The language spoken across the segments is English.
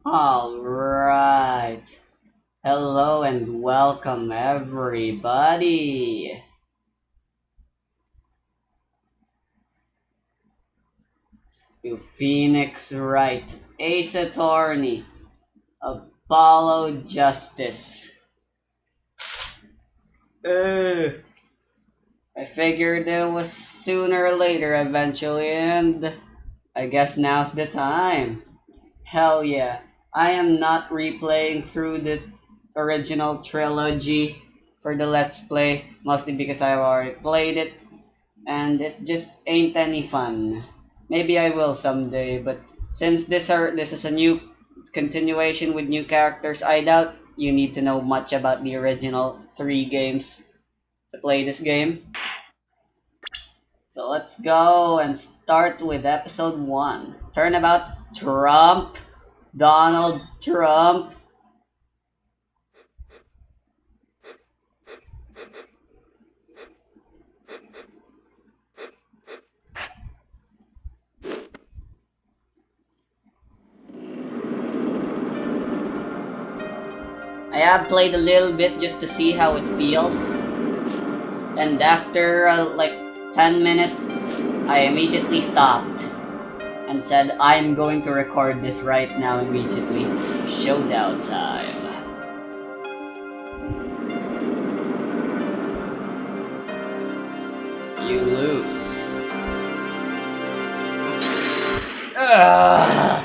Alright. Hello and welcome everybody to Phoenix Wright, Ace Attorney, Apollo Justice. I figured it was sooner or later eventually, and I guess now's the time. Hell yeah. I am not replaying through the original trilogy for the Let's Play, mostly because I've already played it, and it just ain't any fun. Maybe I will someday, but since this is a new continuation with new characters, I doubt you need to know much about the original three games to play this game. So let's go and start with episode 1. Turnabout Trump. Donald Trump. I have played a little bit just to see how it feels. And after like 10 minutes, I immediately stopped and said, I'm going to record this right now immediately. Showdown time. You lose. Ugh.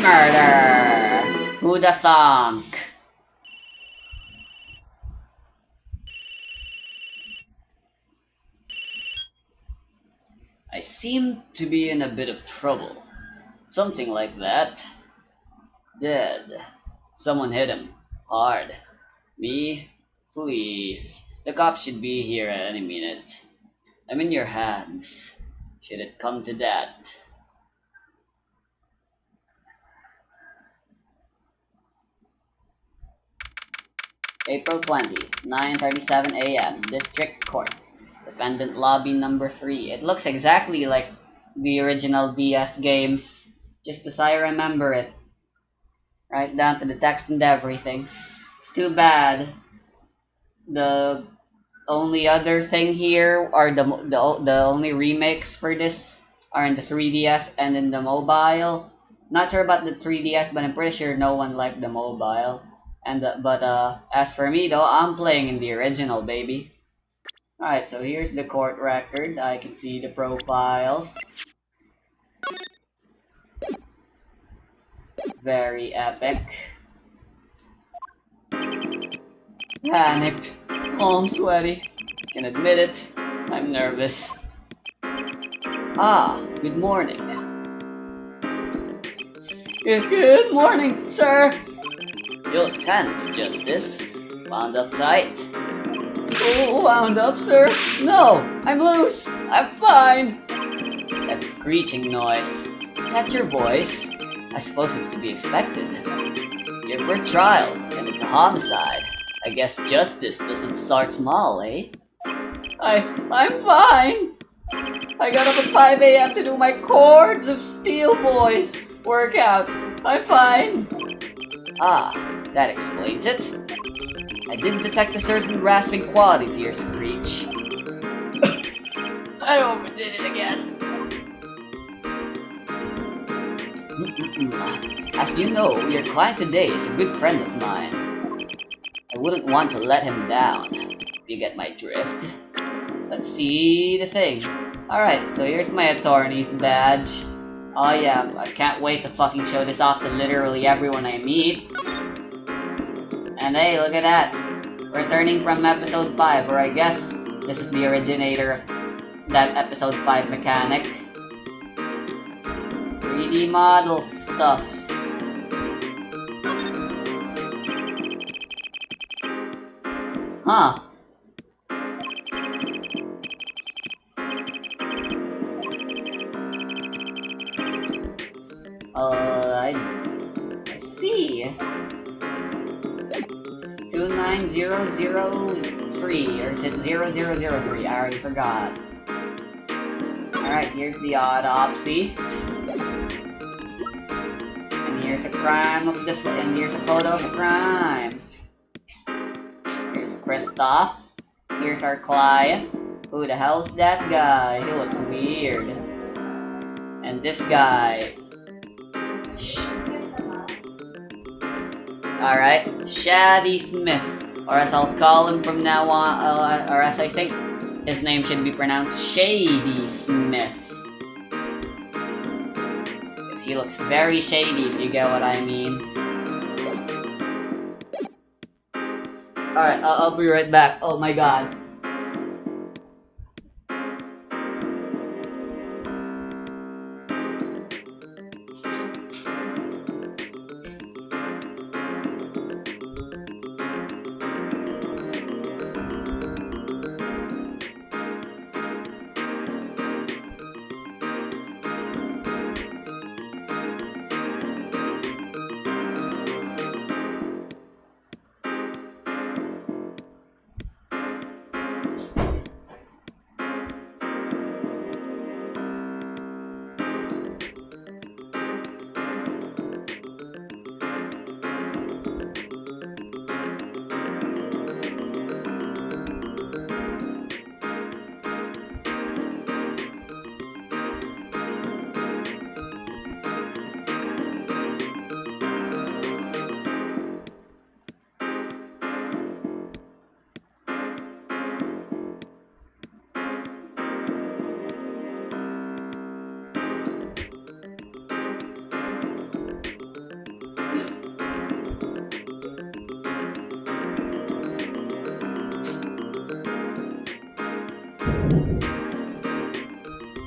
Murder! Who'da thunk? I seem to be in a bit of trouble. Something like that. Dead. Someone hit him. Hard. Me? Please. The cops should be here at any minute. I'm in your hands. Should it come to that. April 20, 9:37 a.m. District Court. Defendant Lobby number 3. It looks exactly like the original DS games, just as I remember it. Right down to the text and everything. It's too bad. The only other thing here are the only remakes for this are in the 3DS and in the mobile. Not sure about the 3DS, but I'm pretty sure no one liked the mobile. And but as for me though, I'm playing in the original, baby. Alright, so here's the court record. I can see the profiles. Very epic. Panicked. Oh, I'm sweaty. Can admit it. I'm nervous. Ah, good morning. Good morning, sir. You look tense, Justice. Wound up tight. Oh, wound up, sir? No, I'm loose. I'm fine. That screeching noise. Is that your voice? I suppose it's to be expected. Your first trial, and it's a homicide. I guess justice doesn't start small, eh? I'm fine. I got up at 5 a.m. to do my Chords of Steel Boys workout. I'm fine. Ah, that explains it. I did detect a certain rasping quality to your screech. I overdid it again. As you know, your client today is a good friend of mine. I wouldn't want to let him down, if you get my drift. Let's see the thing. Alright, so here's my attorney's badge. Oh yeah, I can't wait to fucking show this off to literally everyone I meet. And hey, look at that. Returning from episode 5, or I guess this is the originator of that episode 5 mechanic. 3D model stuffs. Huh. I see. 9003, or is it 0003? I already forgot. Alright, here's the autopsy. And here's a crime of the and here's a photo of the crime. Here's Christoph. Here's our client. Who the hell's that guy? He looks weird. And this guy. Alright, Shady Smith. Or as I'll call him from now on, or as I think his name should be pronounced Shady Smith. Because he looks very shady, if you get what I mean. Alright, I'll be right back. Oh my god.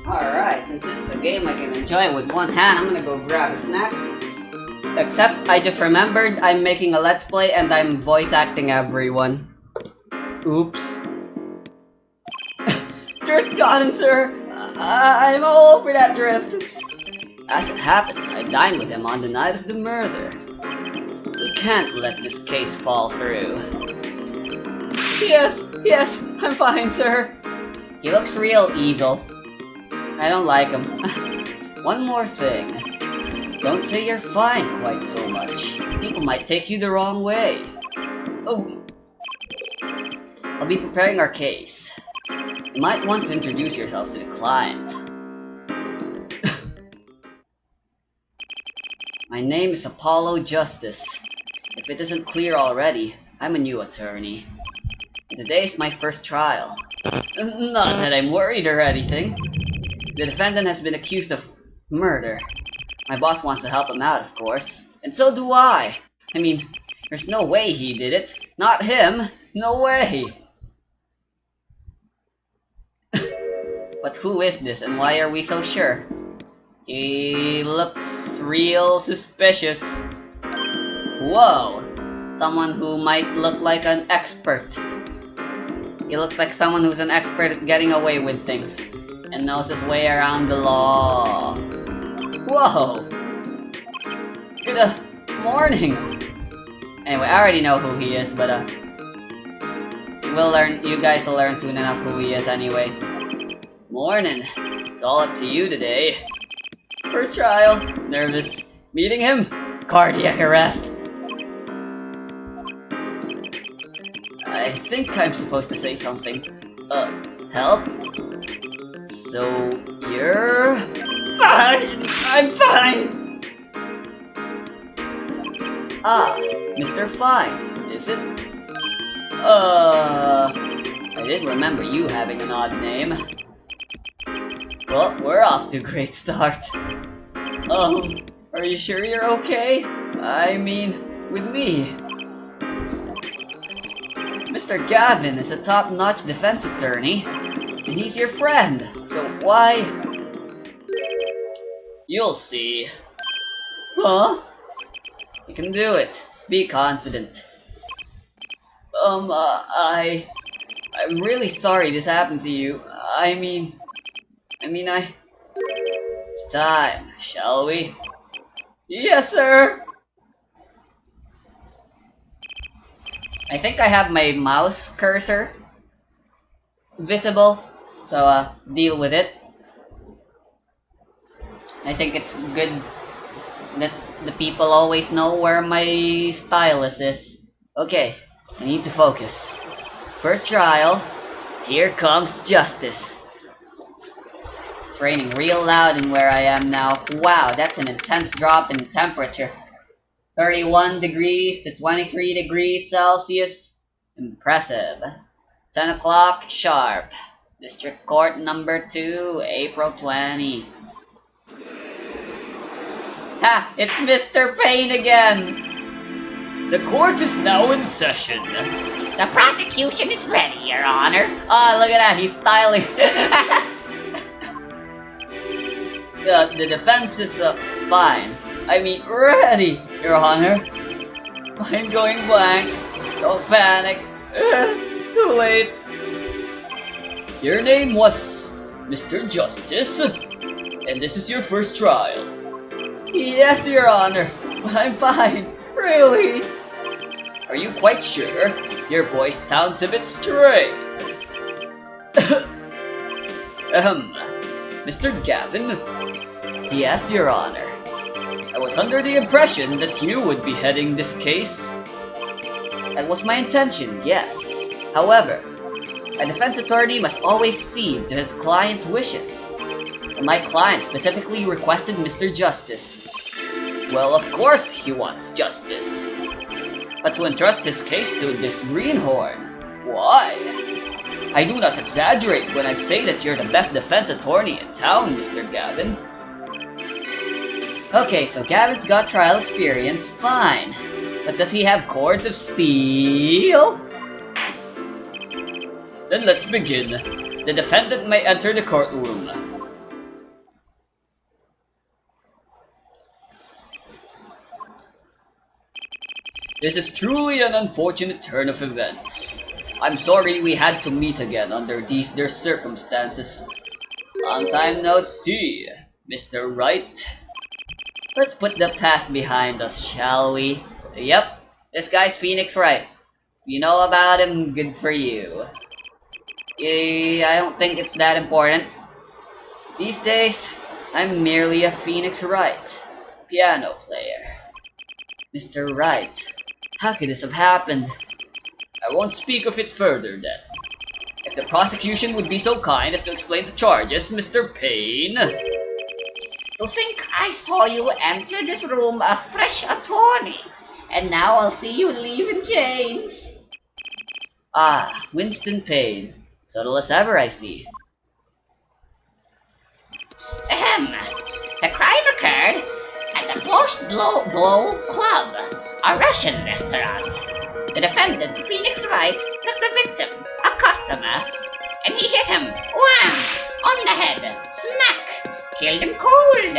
Alright, since this is a game I can enjoy with one hand, I'm gonna go grab a snack. Except, I just remembered I'm making a Let's Play and I'm voice acting everyone. Oops. Drift gone, sir! I'm all over that drift! As it happens, I dined with him on the night of the murder. We can't let this case fall through. Yes, I'm fine, sir. He looks real evil. I don't like him. One more thing. Don't say you're fine quite so much. People might take you the wrong way. Oh. I'll be preparing our case. You might want to introduce yourself to the client. My name is Apollo Justice. If it isn't clear already, I'm a new attorney. Today is my first trial. Not that I'm worried or anything. The defendant has been accused of murder. My boss wants to help him out, of course. And so do I. I mean, there's no way he did it. Not him. No way. But who is this and why are we so sure? He looks real suspicious. Whoa. Someone who might look like an expert. He looks like someone who's an expert at getting away with things. And knows his way around the law. Whoa! Good morning! Anyway, I already know who he is, but you guys will learn soon enough who he is anyway. Morning! It's all up to you today. First trial. Nervous. Meeting him? Cardiac arrest. I think I'm supposed to say something. Help? So, you're... Fine! I'm fine! Ah, Mr. Fine, is it? I did remember you having an odd name. Well, we're off to a great start. Are you sure you're okay? I mean, with me. Mr. Gavin is a top-notch defense attorney. And he's your friend, so why? You'll see. Huh? You can do it. Be confident. I'm really sorry this happened to you. I mean, it's time, shall we? Yes, sir! I think I have my mouse cursor visible, so deal with it. I think it's good that the people always know where my stylus is. Okay, I need to focus. First trial, here comes justice. It's raining real loud in where I am now. Wow, that's an intense drop in temperature. 31 degrees to 23 degrees Celsius. Impressive. 10 o'clock sharp. District Court number 2, April 20. Ha! It's Mr. Payne again! The court is now in session. The prosecution is ready, Your Honor. Ah, look at that, he's styling. The defense is fine. I mean, ready, Your Honor. I'm going blank. Don't panic. Too late. Your name was Mr. Justice, and this is your first trial. Yes, Your Honor, but I'm fine. Really? Are you quite sure? Your voice sounds a bit strange. Mr. Gavin? Yes, Your Honor. I was under the impression that you would be heading this case. That was my intention, yes. However, a defense attorney must always cede to his client's wishes. And my client specifically requested Mr. Justice. Well, of course he wants justice. But to entrust his case to this greenhorn, why? I do not exaggerate when I say that you're the best defense attorney in town, Mr. Gavin. Okay, so Gavin's got trial experience, fine. But does he have cords of steel? Then let's begin. The defendant may enter the courtroom. This is truly an unfortunate turn of events. I'm sorry we had to meet again under these circumstances. Long time no see, Mr. Wright. Let's put the past behind us, shall we? Yep, this guy's Phoenix Wright. You know about him, good for you. I don't think it's that important. These days, I'm merely a Phoenix Wright, piano player. Mr. Wright, how could this have happened? I won't speak of it further then. If the prosecution would be so kind as to explain the charges, Mr. Payne. To think I saw you enter this room a fresh attorney, and now I'll see you leave in chains. Ah, Winston Payne. Subtle as ever, I see. The crime occurred at the Post Blow Club, a Russian restaurant. The defendant, Phoenix Wright, took the victim, a customer, and he hit him, wham, on the head, smack, killed him cold.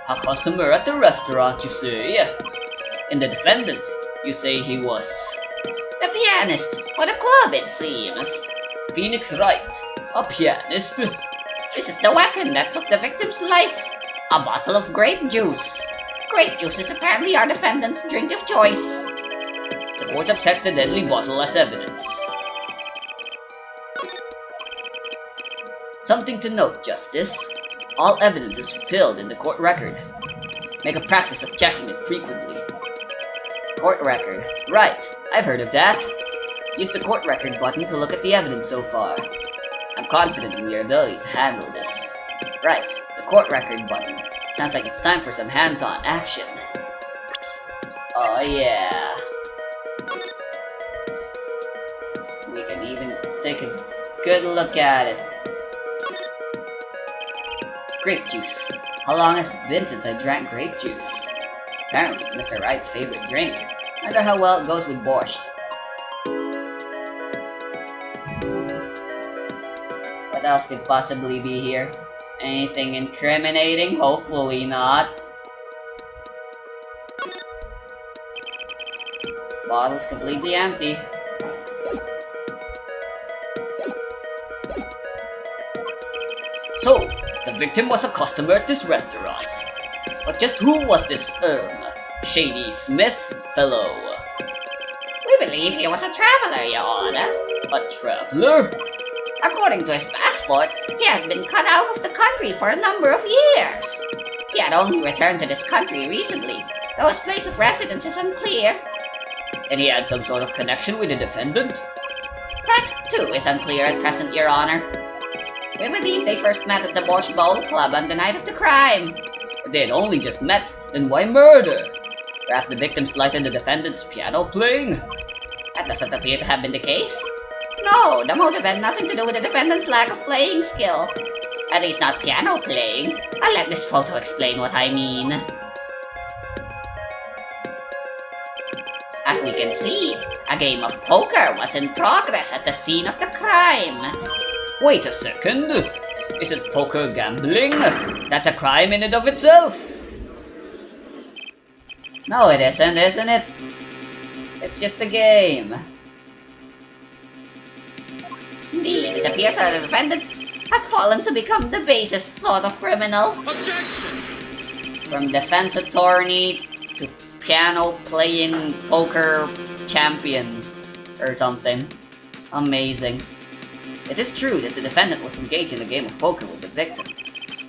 A customer at the restaurant, you say? And the defendant, you say he was? The pianist for the club, it seems. Phoenix Wright, a pianist? This is the weapon that took the victim's life, a bottle of grape juice. Grape juice is apparently our defendant's drink of choice. The court accepts the deadly bottle as evidence. Something to note, Justice. All evidence is filled in the court record. Make a practice of checking it frequently. Court record. Right, I've heard of that. Use the court record button to look at the evidence so far. I'm confident in your ability to handle this. Right, the court record button. Sounds like it's time for some hands-on action. Oh yeah. We can even take a good look at it. Grape juice. How long has it been since I drank grape juice? Apparently it's Mr. Wright's favorite drink. I wonder how well it goes with borscht. What else could possibly be here? Anything incriminating? Hopefully not. Bottle's completely empty. So, the victim was a customer at this restaurant. But just who was this, Shady Smith fellow? We believe he was a traveler, Your Honor. A traveler? According to his passport, he had been cut out of the country for a number of years. He had only returned to this country recently, though his place of residence is unclear. And he had some sort of connection with the defendant? That, too, is unclear at present, Your Honor. We believe they first met at the Borscht Bowl Club on the night of the crime. If they had only just met, then why murder? Perhaps the victim slighted the defendant's piano playing? That doesn't appear to have been the case. No, the motive had nothing to do with the defendant's lack of playing skill. At least not piano playing. I'll let this photo explain what I mean. As we can see, a game of poker was in progress at the scene of the crime. Wait a second. Isn't poker gambling? That's a crime in and of itself. No, it isn't it? It's just a game. Indeed, it appears that the defendant has fallen to become the basest sort of criminal. Objection! From defense attorney to piano playing poker champion or something. Amazing. It is true that the defendant was engaged in a game of poker with the victim,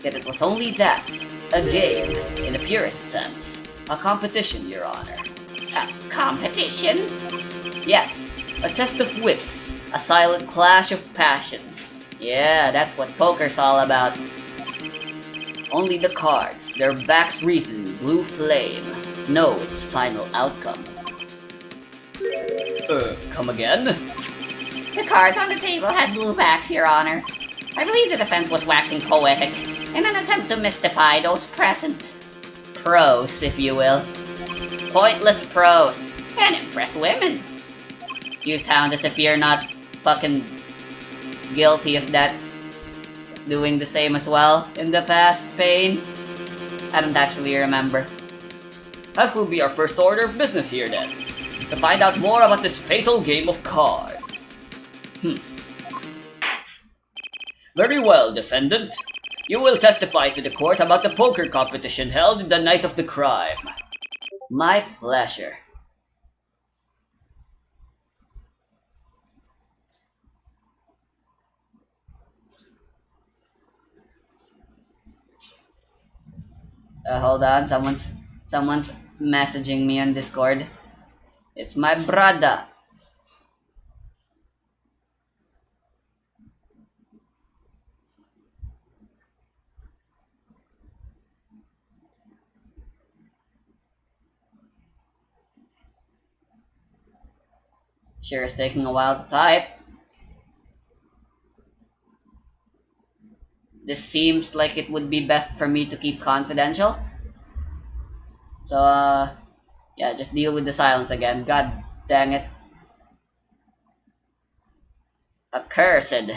yet it was only that, a game, in the purest sense. A competition, Your Honor. A competition? Yes, a test of wits, a silent clash of passions. Yeah, that's what poker's all about. Only the cards, their backs wreathed in blue flame, know its final outcome. Come again? The cards on the table had blue backs, Your Honor. I believe the defense was waxing poetic in an attempt to mystify those present. Prose, if you will. Pointless prose. And impress women. You sound as if you're not fucking guilty of that. Doing the same as well in the past, Payne? I don't actually remember. That will be our first order of business here then. To find out more about this fatal game of cards. Very well, defendant. You will testify to the court about the poker competition held in the night of the crime. My pleasure. Hold on, someone's messaging me on Discord. It's my brother. Sure is taking a while to type. This seems like it would be best for me to keep confidential. So, yeah, just deal with the silence again. God dang it. Accursed.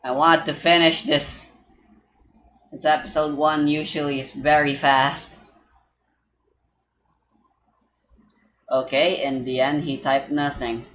I want to finish this. It's episode 1 usually is very fast. Okay, in the end he typed nothing.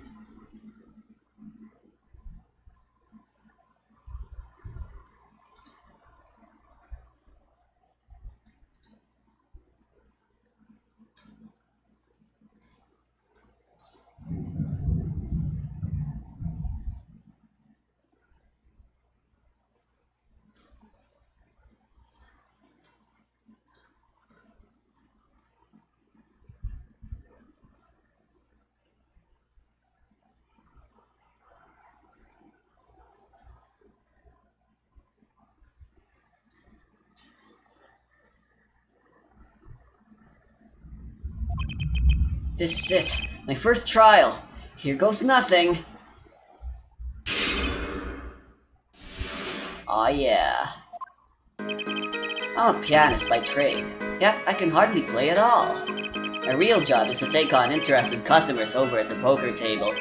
This is it. My first trial. Here goes nothing. Aw yeah. I'm a pianist by trade, yet I can hardly play at all. My real job is to take on interested customers over at the poker table.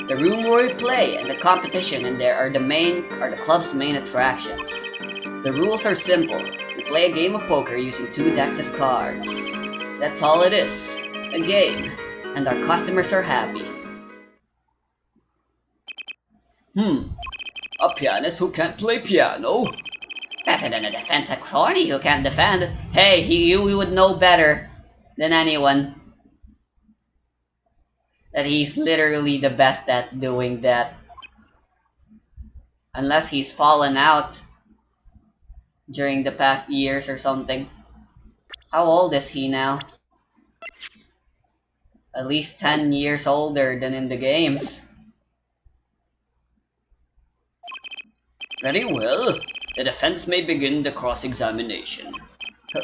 The room where we play and the competition in there are the club's main attractions. The rules are simple. We play a game of poker using 2 decks of cards. That's all it is. A game, and our customers are happy. A pianist who can't play piano? Better than a defense attorney who can't defend. Hey, you would know better than anyone that he's literally the best at doing that. Unless he's fallen out during the past years or something. How old is he now? At least 10 years older than in the games. Very well. The defense may begin the cross-examination.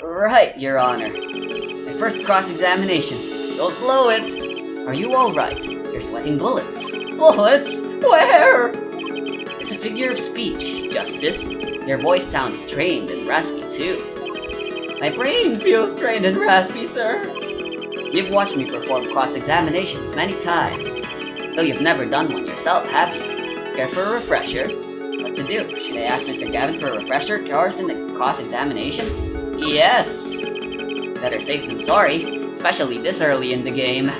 Right, Your Honor. My first cross-examination. Don't blow it. Are you alright? You're sweating bullets. Bullets? Where? It's a figure of speech, Justice. Your voice sounds trained and raspy too. My brain feels trained and raspy, sir. You've watched me perform cross-examinations many times. Though you've never done one yourself, have you? Care for a refresher? What to do? Should I ask Mr. Gavin for a refresher course in the cross-examination? Yes! Better safe than sorry, especially this early in the game.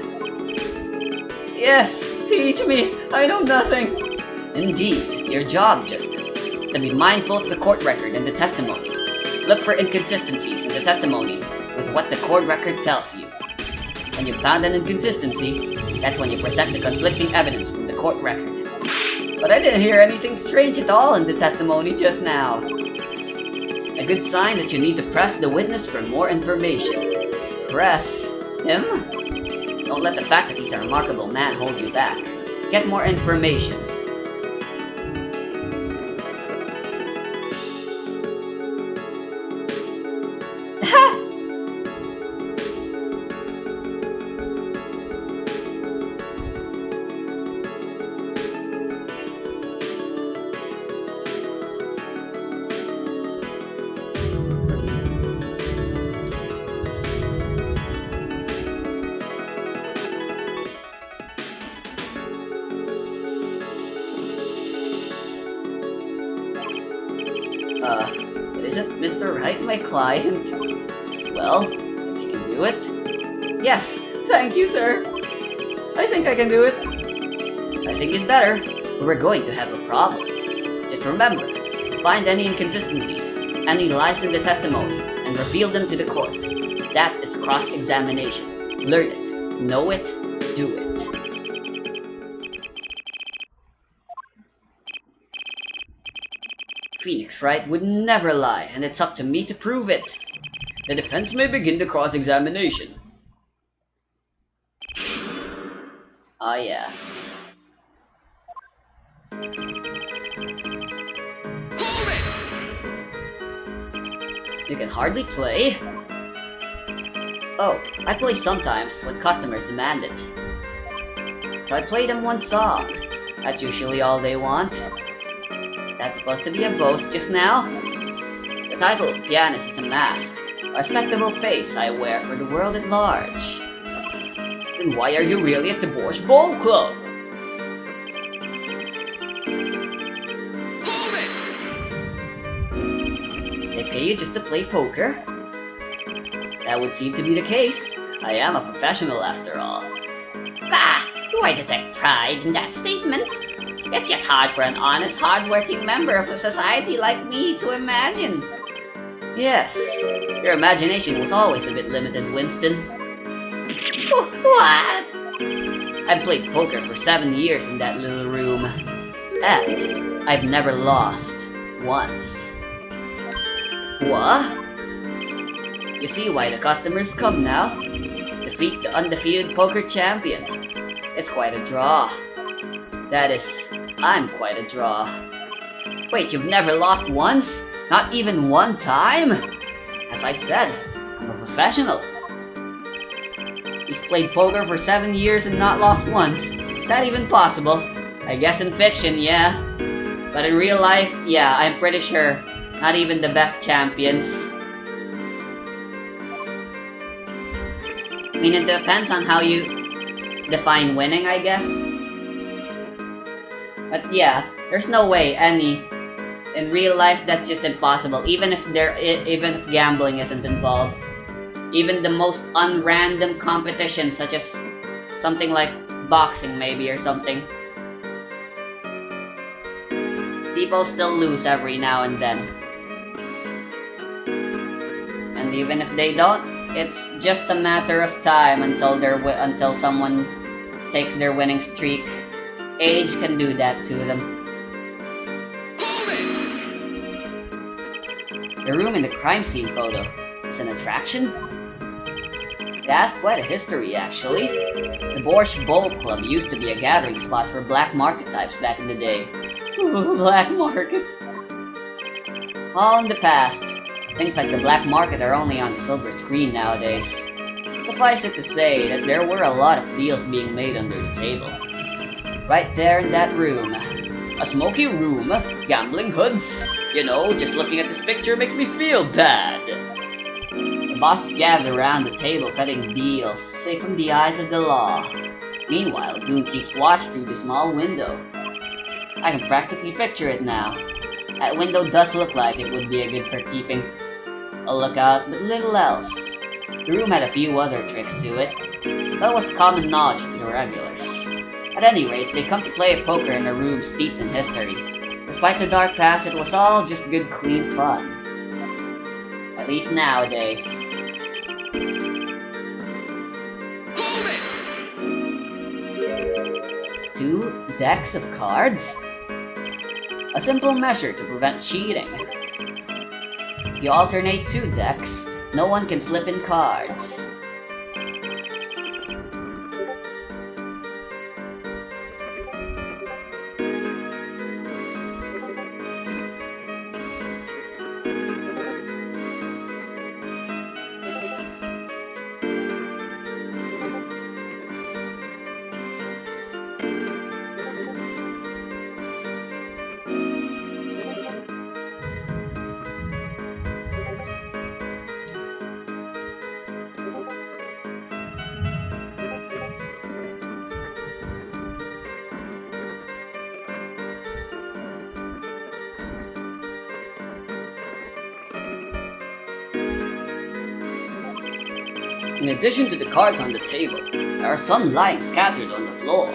Yes! Teach me! I know nothing! Indeed, your job, Justice, is to be mindful of the court record and the testimony. Look for inconsistencies in the testimony with what the court record tells you. When you've found an inconsistency, that's when you present the conflicting evidence from the court record. But I didn't hear anything strange at all in the testimony just now. A good sign that you need to press the witness for more information. Press him? Don't let the fact that he's a remarkable man hold you back. Get more information. Isn't Mr. Wright my client? Well, if you can do it. Yes, thank you, sir. I think I can do it. I think it's better, but we're going to have a problem. Just remember, find any inconsistencies, any lies in the testimony, and reveal them to the court. That is cross-examination. Learn it, know it, do it. Phoenix Wright would never lie, and it's up to me to prove it. The defense may begin the cross-examination. Ah, yeah. You can hardly play? Oh, I play sometimes when customers demand it. So I play them one song. That's usually all they want. That's supposed to be a boast just now? The title of pianist is a mask, a respectable face I wear for the world at large. Then why are you really at the Borscht Bowl Club? They pay you just to play poker? That would seem to be the case. I am a professional after all. Bah! Do I detect pride in that statement? It's just hard for an honest, hard-working member of a society like me to imagine. Yes, your imagination was always a bit limited, Winston. What? I've played poker for 7 years in that little room. And I've never lost once. What? You see why the customers come now? Defeat the undefeated poker champion. It's quite a draw. That is, I'm quite a draw. Wait, you've never lost once? Not even one time? As I said, I'm a professional. He's played poker for 7 years and not lost once. Is that even possible? I guess in fiction, yeah. But in real life, yeah, I'm pretty sure not even the best champions. I mean, it depends on how you define winning, I guess. But yeah, there's no way any in real life that's just impossible. Even if gambling isn't involved, even the most unrandom competition, such as something like boxing, maybe, or something, people still lose every now and then. And even if they don't, it's just a matter of time until someone takes their winning streak. Age can do that to them. The room in the crime scene photo is an attraction? It has quite a history, actually. The Borscht Bowl Club used to be a gathering spot for black market types back in the day. Black market? All in the past. Things like the black market are only on silver screen nowadays. Suffice it to say that there were a lot of deals being made under the table. Right there in that room. A smoky room, gambling hoods. You know, just looking at this picture makes me feel bad. The bosses gather around the table cutting deals, safe from the eyes of the law. Meanwhile, Goon keeps watch through the small window. I can practically picture it now. That window does look like it would be a good for keeping a lookout, but little else. The room had a few other tricks to it. That was common knowledge to the regulars. At any rate, they come to play poker in a room steeped in history. Despite the dark past, it was all just good, clean fun. At least nowadays. Two decks of cards? A simple measure to prevent cheating. You alternate two decks, no one can slip in cards. In addition to the cards on the table, there are some lying scattered on the floor.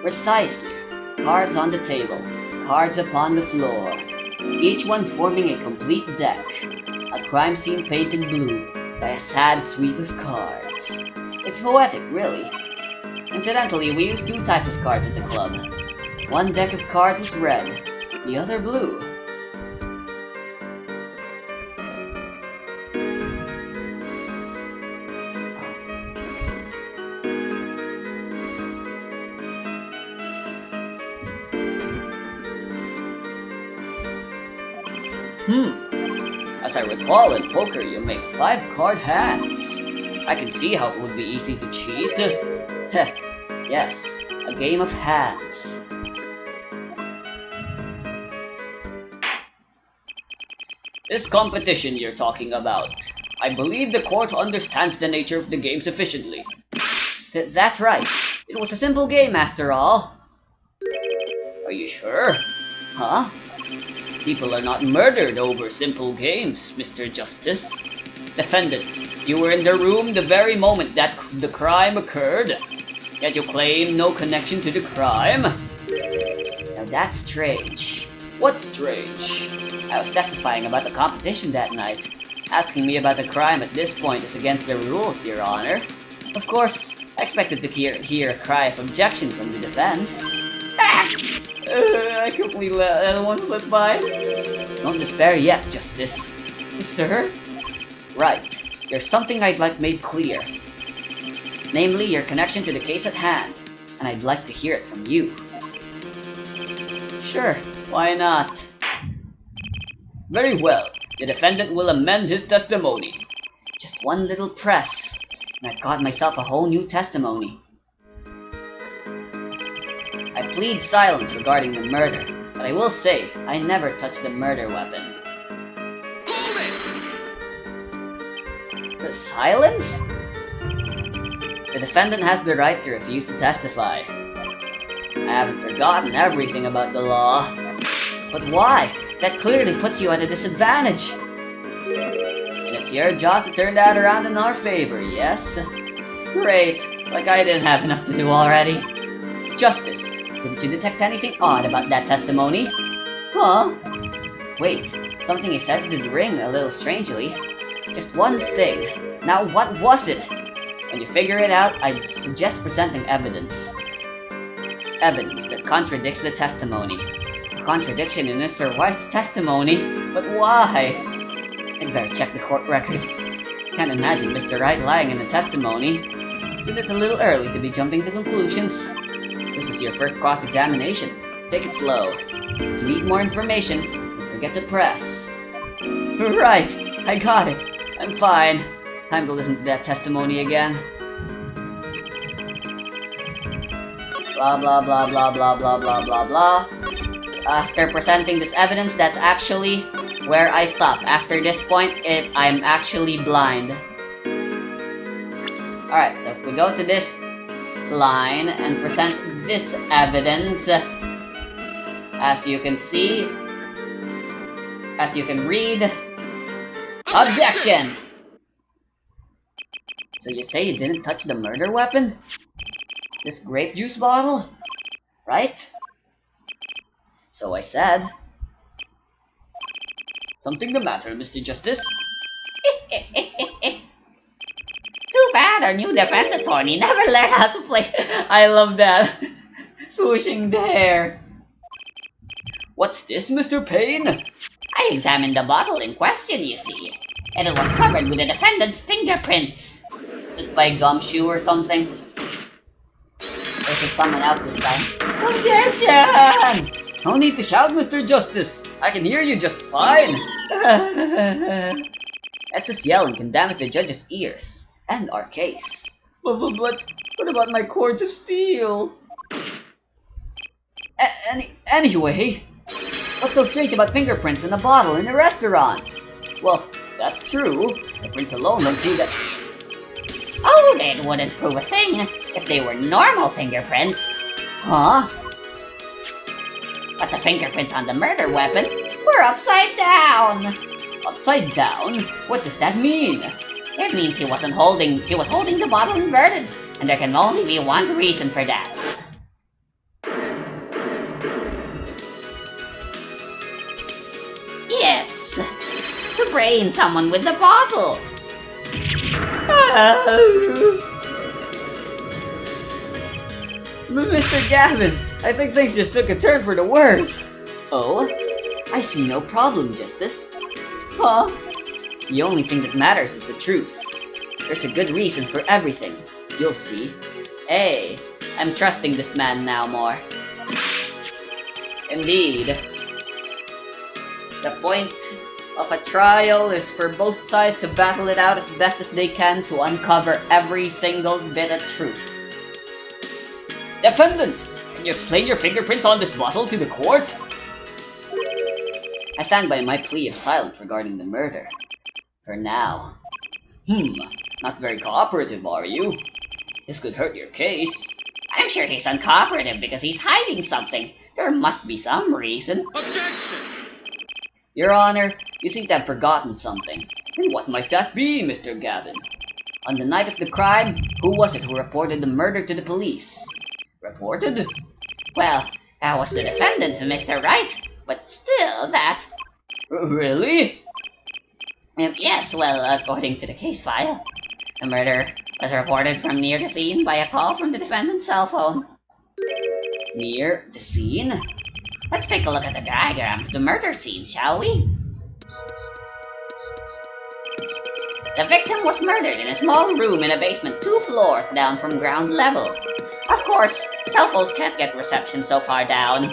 Precisely. Cards on the table, cards upon the floor, each one forming a complete deck. A crime scene painted blue by a sad sweep of cards. It's poetic, really. Incidentally, we use two types of cards at the club. One deck of cards is red, the other blue. As I recall, in poker you make 5-card hands. I can see how it would be easy to cheat. Yes, a game of hands. This competition you're talking about. I believe the court understands the nature of the game sufficiently. That's right. It was a simple game after all. Are you sure? Huh? People are not murdered over simple games, Mr. Justice. Defendant, you were in the room the very moment that the crime occurred, yet you claim no connection to the crime? Now that's strange. What's strange? I was testifying about the competition that night. Asking me about the crime at this point is against the rules, Your Honor. Of course, I expected to hear a cry of objection from the defense. I completely let that one slip by. Don't despair yet, Justice. Sir? Right. There's something I'd like made clear. Namely, your connection to the case at hand. And I'd like to hear it from you. Sure, why not? Very well. The defendant will amend his testimony. Just one little press, and I've got myself a whole new testimony. I plead silence regarding the murder, but I will say I never touched the murder weapon. The silence? The defendant has the right to refuse to testify. I haven't forgotten everything about the law. But why? That clearly puts you at a disadvantage. And it's your job to turn that around in our favor, yes? Great. Like I didn't have enough to do already. Justice, didn't you detect anything odd about that testimony? Huh? Wait, something he said did ring a little strangely. Just one thing. Now what was it? When you figure it out, I'd suggest presenting evidence. Evidence that contradicts the testimony. A contradiction in Mr. White's testimony? But why? I'd better check the court record. Can't imagine Mr. Wright lying in the testimony. Isn't it a little early to be jumping to conclusions? This is your first cross-examination. Take it slow. If you need more information, don't forget to press. Right, I got it. I'm fine. Time to listen to that testimony again. Blah blah blah blah blah blah blah blah blah. After presenting this evidence, that's actually where I stop. After this point, I'm actually blind. Alright, so if we go to this line and present this evidence, as you can see, as you can read, objection! So you say you didn't touch the murder weapon? This grape juice bottle? Right? So I said. Something the matter, Mr. Justice? Too bad our new defense attorney never learned how to play. I love that. Swooshing the hair. What's this, Mr. Payne? I examined the bottle in question, you see, and it was covered with the defendant's fingerprints. Is it by gumshoe or something? Or is it someone else this time? Objection! No need to shout, Mr. Justice. I can hear you just fine. Let's just yell and can damage the judge's ears. And our case. But what about my cords of steel? Anyway, what's so strange about fingerprints in a bottle in a restaurant? Well, that's true. The prints alone don't do that. Oh, that wouldn't prove a thing if they were normal fingerprints. Huh? But the fingerprints on the murder weapon were upside down. Upside down? What does that mean? It means he was holding the bottle inverted, and there can only be one reason for that. Yes, to brain someone with the bottle. Mr. Gavin, I think things just took a turn for the worse. Oh? I see no problem, Justice. Huh? The only thing that matters is the truth. There's a good reason for everything. You'll see. Hey, I'm trusting this man now more. Indeed. The point of a trial is for both sides to battle it out as best as they can to uncover every single bit of truth. Defendant, can you explain your fingerprints on this bottle to the court? I stand by my plea of silence regarding the murder. For now. Not very cooperative, are you? This could hurt your case. I'm sure he's uncooperative because he's hiding something. There must be some reason. Objection! Your Honor, you seem to have forgotten something. And what might that be, Mr. Gavin? On the night of the crime, who was it who reported the murder to the police? Reported? Well, that was the defendant, Mr. Wright. But still, that... Really? Yes, well, according to the case file, the murder was reported from near the scene by a call from the defendant's cell phone. Near the scene? Let's take a look at the diagram of the murder scene, shall we? The victim was murdered in a small room in a basement 2 floors down from ground level. Of course, cell phones can't get reception so far down.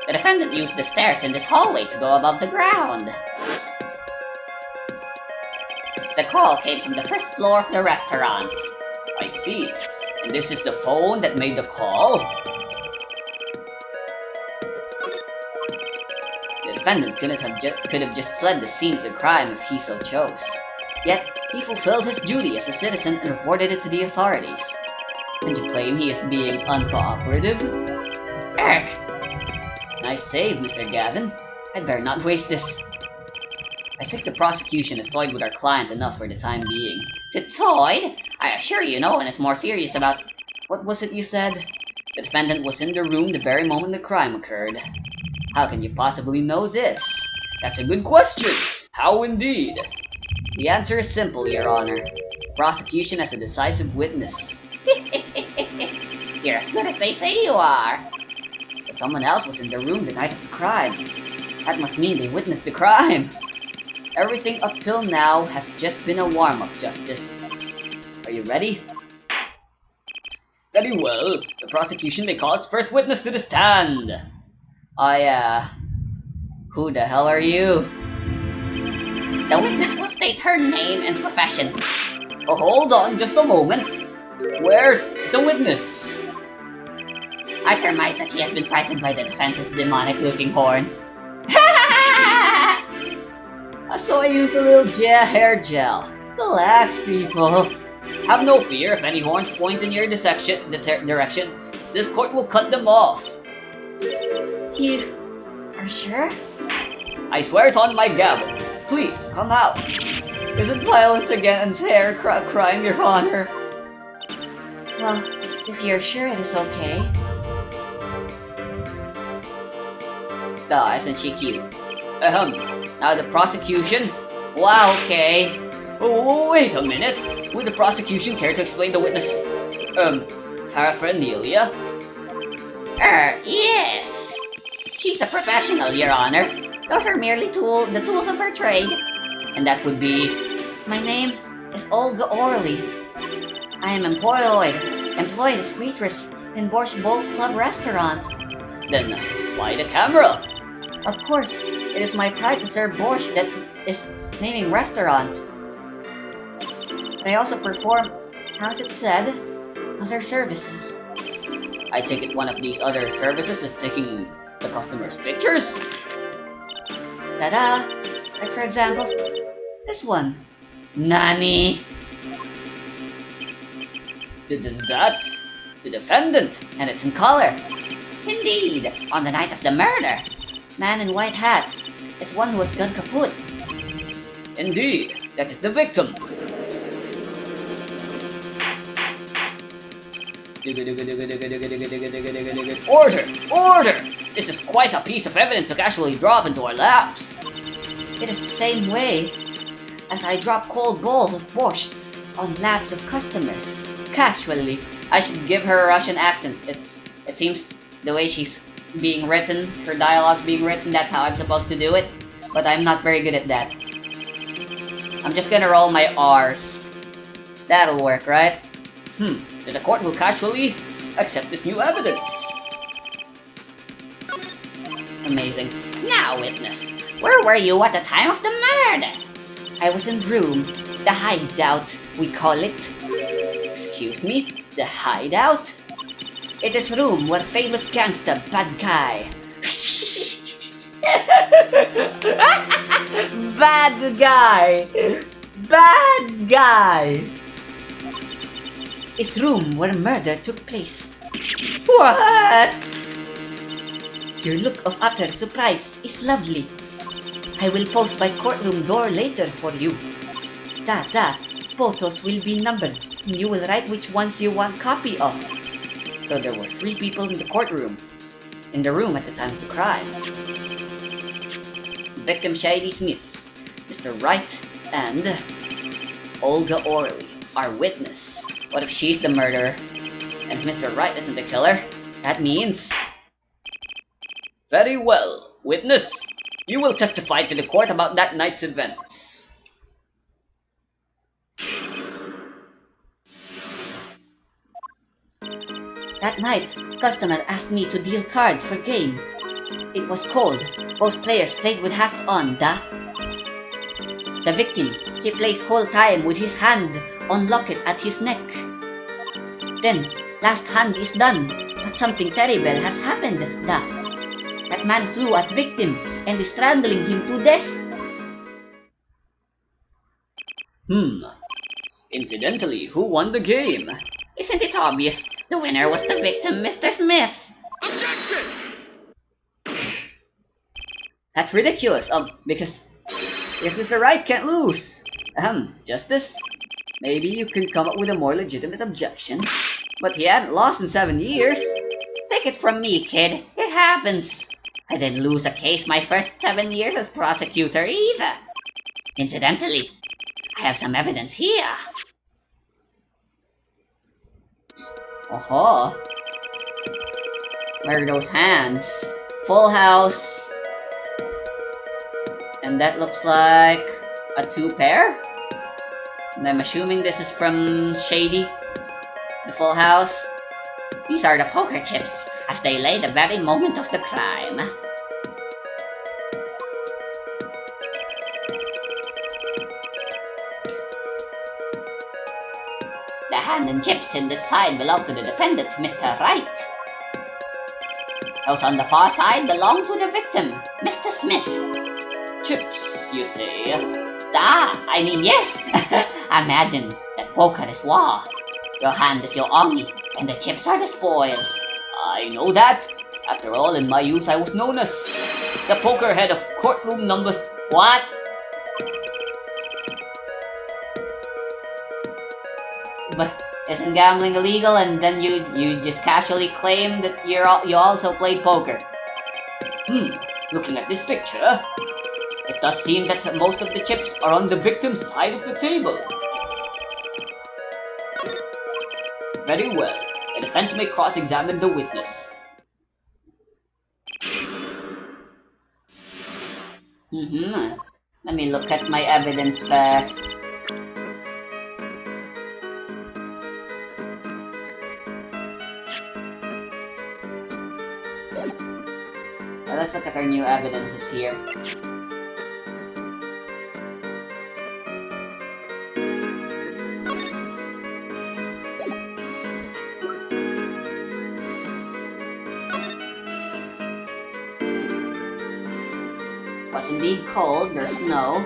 The defendant used the stairs in this hallway to go above the ground. The call came from the first floor of the restaurant. I see. And this is the phone that made the call? The defendant could have just fled the scene of the crime if he so chose. Yet, he fulfilled his duty as a citizen and reported it to the authorities. And you claim he is being uncooperative? Nice save, Mr. Gavin. I'd better not waste this. I think the prosecution has toyed with our client enough for the time being. Toyed? I assure you no one is more serious about... What was it you said? The defendant was in the room the very moment the crime occurred. How can you possibly know this? That's a good question. How indeed? The answer is simple, Your Honor. Prosecution as a decisive witness. You're as good as they say you are. So someone else was in the room the night of the crime. That must mean they witnessed the crime. Everything up till now has just been a warm-up, Justice. Are you ready? Very well. The prosecution may call its first witness to the stand. Who the hell are you? The witness will state her name and profession. Oh, hold on just a moment. Where's the witness? I surmise that she has been frightened by the defense's demonic-looking horns. So I used a little hair gel. Relax, people. Have no fear. If any horns point in your direction, this court will cut them off. You are sure? I swear it on my gavel. Please, come out. Isn't violence against hair crime, Your Honor? Well, if you're sure it is okay. Isn't she cute? Now the prosecution? Wow, okay. Oh, wait a minute. Would the prosecution care to explain the witness, paraphernalia? Yes. She's a professional, Your Honor. Those are merely the tools of her trade. And that would be... My name is Olga Orley. I am employed as waitress in Borscht Bowl Club restaurant. Then, why the camera? Of course, it is my pride to serve borscht that is naming restaurant. But I also perform, how's it said, other services. I take it one of these other services is taking the customer's pictures? Ta-da! Like for example, this one. Nani? That's the defendant, and it's in color. Indeed, on the night of the murder. Man in white hat is one who has gone kaput. Indeed, that is the victim. Order! Order! This is quite a piece of evidence to casually drop into our laps. It is the same way as I drop cold bowls of borscht on laps of customers. Casually. I should give her a Russian accent. It seems the way she's being written, her dialogue's being written, that's how I'm supposed to do it. But I'm not very good at that. I'm just gonna roll my R's. That'll work, right? Then the court will casually accept this new evidence. Amazing. Now, witness, where were you at the time of the murder? I was in room, the hideout, we call it. Excuse me? The hideout? It is room where famous gangster bad guy. Bad guy! Bad guy! Is room where murder took place. What? Your look of utter surprise is lovely. I will post by courtroom door later for you. Photos will be numbered, and you will write which ones you want copy of. So there were 3 people in the courtroom. In the room at the time of the crime. Victim Shady Smith, Mr. Wright, and Olga Orley, our witness. What if she's the murderer? And if Mr. Wright isn't the killer? That means... Very well, witness. You will testify to the court about that night's events. That night, customer asked me to deal cards for game. It was cold. Both players played with hat on, The victim, he plays whole time with his hand on locket at his neck. Then, last hand is done, but something terrible has happened, That man flew at victim and is strangling him to death. Incidentally, who won the game? Isn't it obvious? The winner was the victim, Mr. Smith. Objection! That's ridiculous, because Mr. Wright can't lose. Justice? Maybe you can come up with a more legitimate objection. But he hadn't lost in 7 years. Take it from me, kid. It happens. I didn't lose a case my first 7 years as prosecutor either. Incidentally, I have some evidence here. Oh, where are those hands? Full house. And that looks like a 2 pair? And I'm assuming this is from Shady, the full house. These are the poker chips, as they lay the very moment of the crime. The hand and chips in this side belong to the defendant, Mr. Wright. Those on the far side belong to the victim, Mr. Smith. Chips, you say? I mean yes! Imagine that poker is war. Your hand is your army, and the chips are the spoils. I know that. After all, in my youth I was known as the poker head of courtroom number... What? But isn't gambling illegal, and then you just casually claim that you also played poker? Looking at this picture, it does seem that most of the chips are on the victim's side of the table. Very well. The defense may cross-examine the witness. Let me look at my evidence first. Well, let's look at our new evidences here. Was indeed cold, there's snow.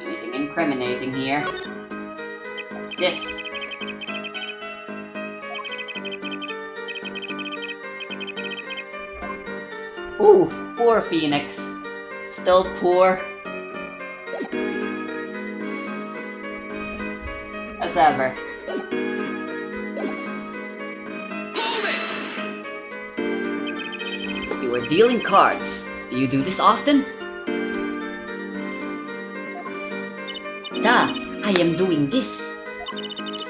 Anything incriminating here? What's this? Ooh, poor Phoenix. Still poor. As ever. You were dealing cards. Do you do this often? I am doing this.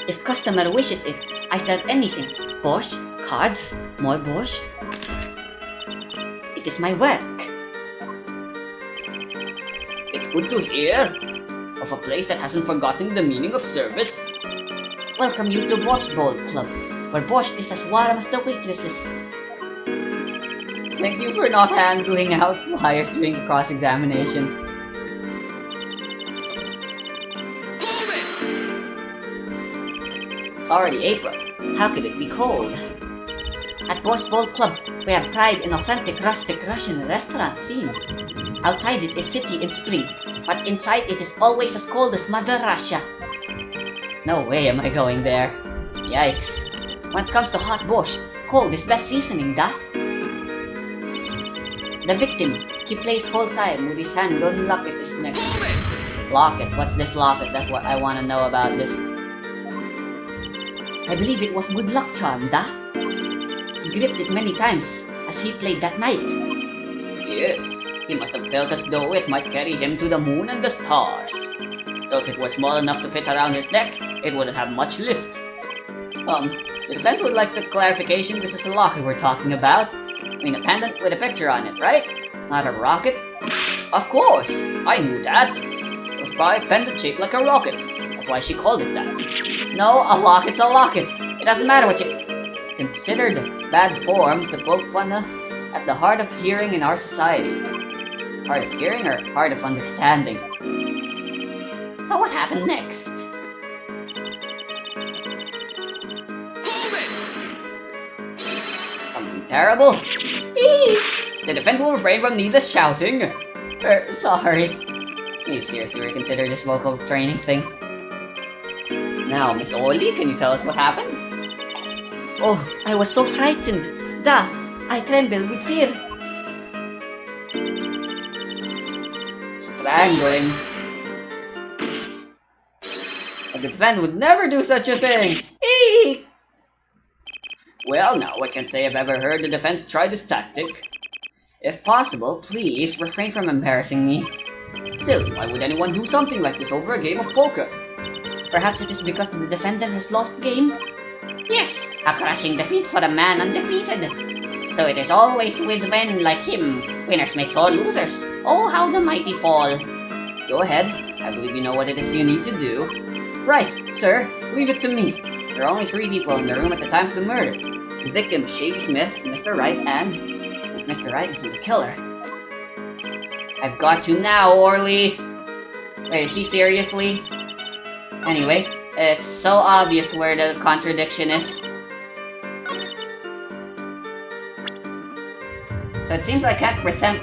If customer wishes it, I sell anything. Bosh, cards, more bosh. It is my work. It's good to hear of a place that hasn't forgotten the meaning of service. Welcome you to Bosh Bowl Club, where bosh is as warm as the waitresses. Thank you for not handling out liars during the cross-examination. It's already April. How could it be cold? At Bosh Bowl Club, we have pride in authentic rustic Russian restaurant theme. Outside it is city in spring, but inside it is always as cold as Mother Russia. No way am I going there. Yikes. When it comes to hot bosh, cold is best seasoning, da? The victim, he plays full time with his hand on locket his neck. Locket? What's this locket? That's what I want to know about this. I believe it was good luck charm, da? He gripped it many times as he played that night. Yes, he must have felt as though it might carry him to the moon and the stars. Though if it were small enough to fit around his neck, it wouldn't have much lift. The defense would like the clarification this is a locket we're talking about. I mean, a pendant with a picture on it, right? Not a rocket? Of course! I knew that! It was probably a pendant shaped like a rocket. That's why she called it that. No, a locket's a locket! It doesn't matter what you... Considered bad form to poke fun at the hard of hearing in our society. Hard of hearing or hard of understanding? So what happened next? Something terrible? The defense will refrain from needless shouting. Sorry. Can you seriously reconsider this vocal training thing? Now, Miss Oli, can you tell us what happened? Oh, I was so frightened. Da, I trembled with fear. Strangling. A The defendant would never do such a thing! Eek! Well, now, I can't say I've ever heard the defense try this tactic. If possible, please refrain from embarrassing me. Still, why would anyone do something like this over a game of poker? Perhaps it is because the defendant has lost game? Yes, a crushing defeat for a man undefeated. So it is always with men like him. Winners make sore losers. Oh, how the mighty fall. Go ahead. I believe you know what it is you need to do. Right, sir. Leave it to me. There are only 3 people in the room at the time of the murder. The victim, Shady Smith, Mr. Wright, and... Mr. Wright isn't the killer. I've got you now, Orly! Wait, is she seriously? Anyway, it's so obvious where the contradiction is. So it seems I can't present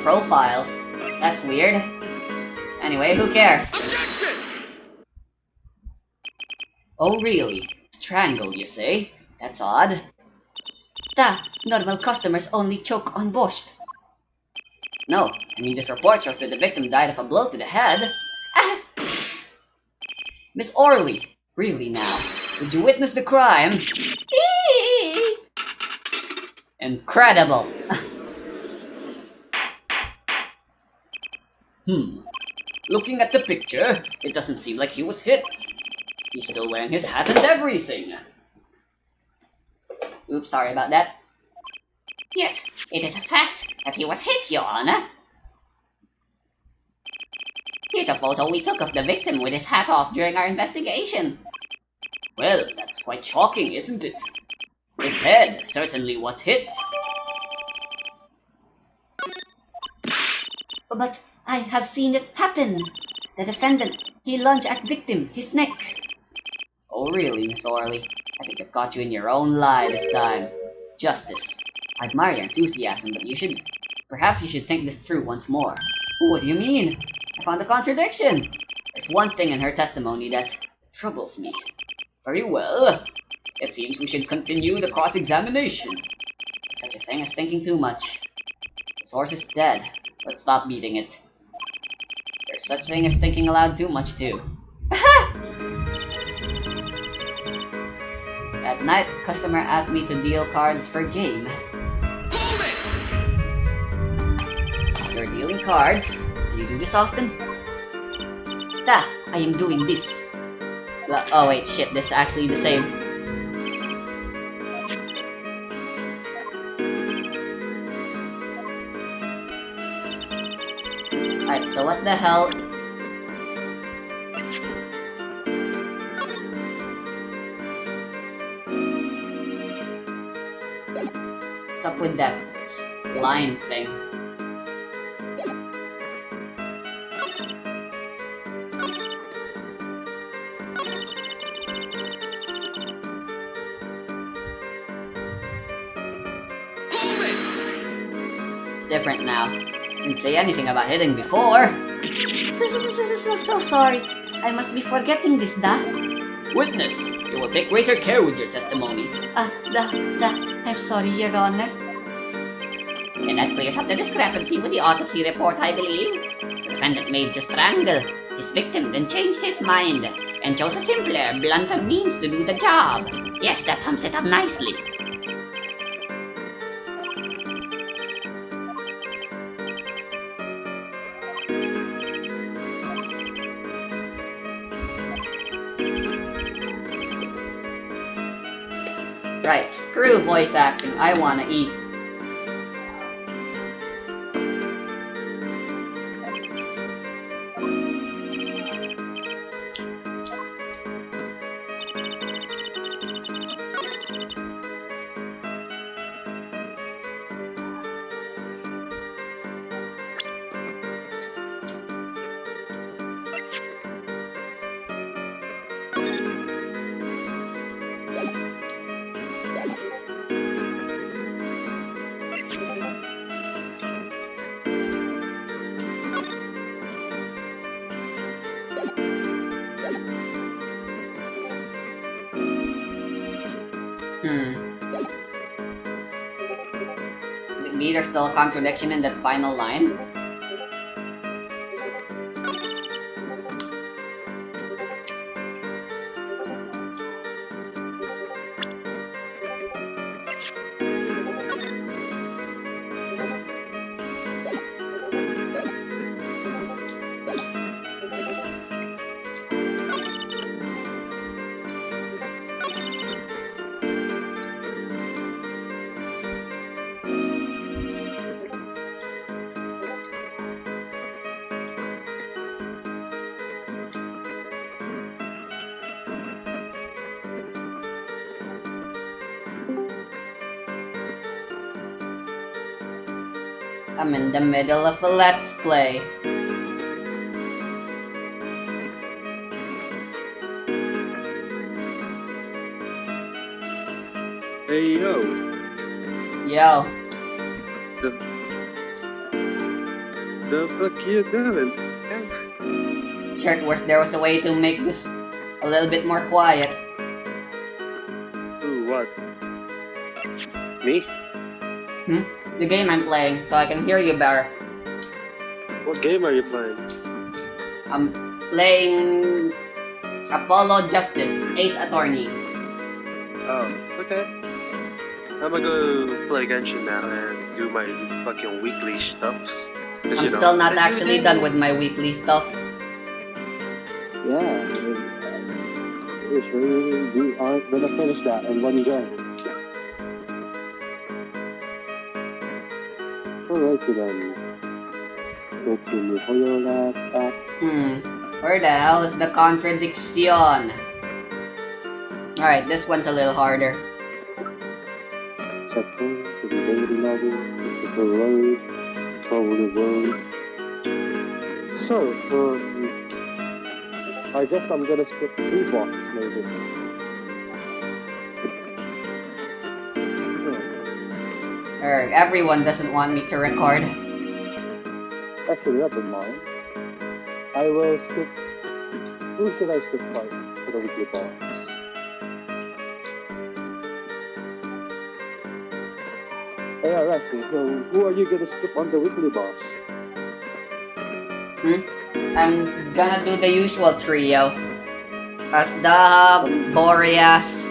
profiles. That's weird. Anyway, who cares? Objection! Oh really? Strangled, you say? That's odd. Normal customers only choke on borscht. No, I mean this report shows that the victim died of a blow to the head. Ah, Miss Orly, really now, did you witness the crime? Incredible! Looking at the picture, it doesn't seem like he was hit. He's still wearing his hat and everything. Oops, sorry about that. Yet, it is a fact that he was hit, Your Honor. Here's a photo we took of the victim with his hat off during our investigation. Well, that's quite shocking, isn't it? His head certainly was hit. But I have seen it happen. The defendant, he lunged at victim, his neck. Oh really, Miss Orly? I think I've caught you in your own lie this time. Justice. I admire your enthusiasm, but perhaps you should think this through once more. What do you mean? I found a contradiction. There's one thing in her testimony that troubles me. Very well. It seems we should continue the cross-examination. Such a thing as thinking too much. This horse is dead. Let's stop beating it. There's such a thing as thinking aloud too much too. At night, customer asked me to deal cards for game. Hold it! You're dealing cards. Do you do this often? I am doing this. Oh wait, shit, this is actually the same. Alright, so what the hell? What's up with that line thing? Hold it! Different now. Didn't say anything about hitting before. So sorry. I must be forgetting this, Witness, you will take greater care with your testimony. I'm sorry, Your Honor. And that clears up the discrepancy with the autopsy report, I believe. The defendant made to strangle his victim, then changed his mind, and chose a simpler, blunter means to do the job. Yes, that sums it up nicely. Right, screw voice acting. I wanna eat. Maybe there's still a contradiction in that final line. I'm in the middle of a let's play. Hey yo, Yo, the the fuck you doing? sure, there was a way to make this a little bit more quiet. Ooh, what? Me? The game I'm playing, so I can hear you better. What game are you playing? I'm playing Apollo Justice, Ace Attorney. Oh, okay. I'm gonna go play Genshin now and do my fucking weekly stuffs. I'm still not actually done with my weekly stuff. Yeah, we sure you aren't gonna finish that in one go. Alrighty then. Let's see for your laptop. Where the hell is the contradiction? Alright, this one's a little harder. Checkpoint to the daily lobby, the road, follow the road. So, I guess I'm gonna skip 2 blocks maybe. Everyone doesn't want me to record. Actually, never mind. I will skip. Who should I skip first for the weekly boss? Hey, Rusty, so who are you gonna skip on the weekly boss? I'm gonna do the usual trio. Asdahab, Boreas,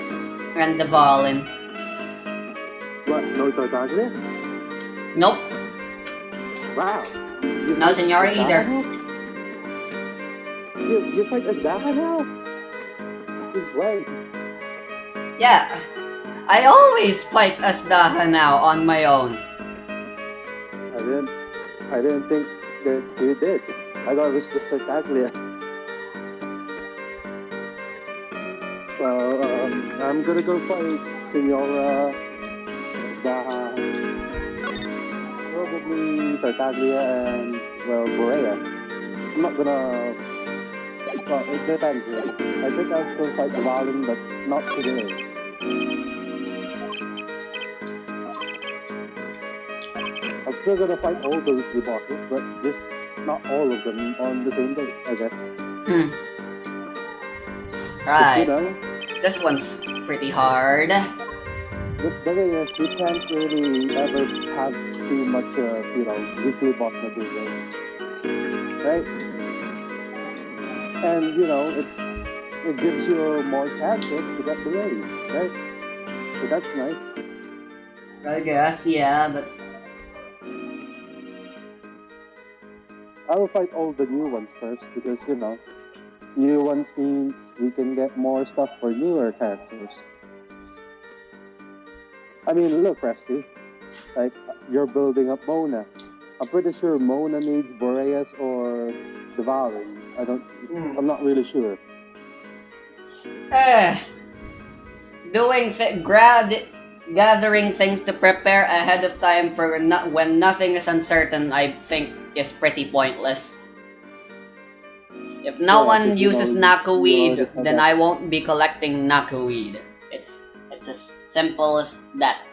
and the Volin. What? No Tartaglia? Nope, Wow. no Senora either. You fight Asdaha now? Since when? Yeah, I always fight Asdaha now on my own. I didn't think that you did. I thought it was just Tartaglia. So, I'm gonna go fight Senora Asdaha. Probably Tartaglia and, well, Boreas. I'm not gonna... Well, it depends really. I think I'll still fight the Valin, but not today. I'm still gonna fight all the weekly bosses, but just not all of them on the same day, I guess. But, Right, you know, this one's pretty hard. the thing is, you can't really ever have too much, weekly boss materials. Right? And, it gives you more chances to get the raise, right? So that's nice. I guess, yeah, but I will fight all the new ones first because, new ones means we can get more stuff for newer characters. I mean, look, Rusty, like, you're building up Mona. I'm pretty sure Mona needs Boreas or the Valin. I'm not really sure. Gathering things to prepare ahead of time for when nothing is uncertain, I think, is pretty pointless. If no one uses Nakuweed, then I won't be collecting Nakuweed. It's as simple as that.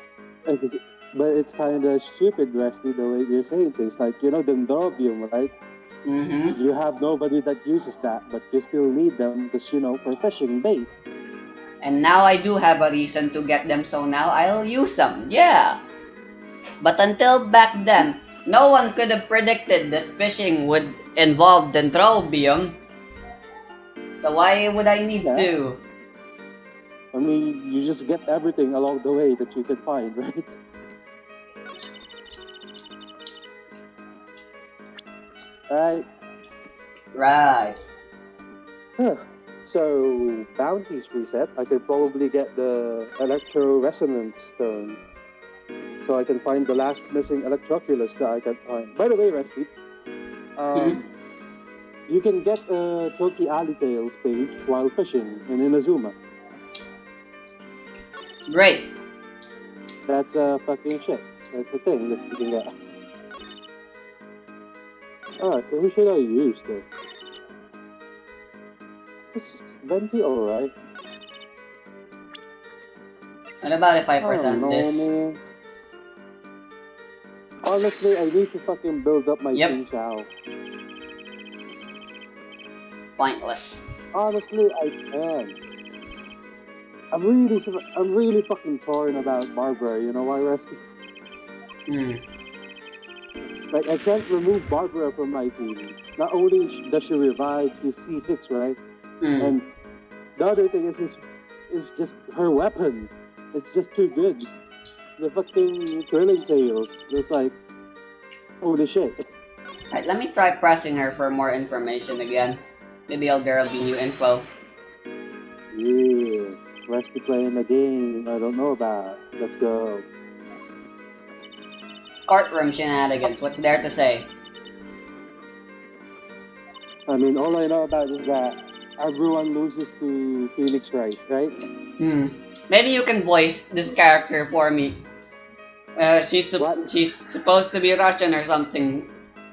But it's kind of stupid, Rusty, the way you're saying things. Like, the Dendrobium, right? You have nobody that uses that, but you still need them because, for fishing baits. And now I do have a reason to get them, so now I'll use them, yeah! But until back then, no one could have predicted that fishing would involve Dendrobium. So why would I need to? I mean, you just get everything along the way that you can find, right? Right. Huh. So, bounties reset, I could probably get the Electro Resonance Stone. So I can find the last missing Electroculus that I can find. By the way, Rusty, you can get a Toki Alley Tales page while fishing in Inazuma. Great. That's fucking shit. That's the thing that you can get. Alright, who should I use then? Is Venti alright? What about if I I don't present know, this? man. Honestly, I need to fucking build up my Yep. Xing Chao. Pointless. Honestly, I can. I'm really fucking torn about Barbara. You know why, Rusty? Hmm. Like, I can't remove Barbara from my team. Not only does she revive, she's C6, right? Hmm. And the other thing is just her weapon. It's just too good. The fucking curling tails. It's like, holy shit. Alright, let me try pressing her for more information again. Maybe there'll be new info. Yeah, Rusty playing the game I don't know about. Let's go. Courtroom shenanigans, what's there to say? I mean, all I know about is that everyone loses to Phoenix Wright, right? Hmm. Maybe you can voice this character for me. What? She's supposed to be Russian or something,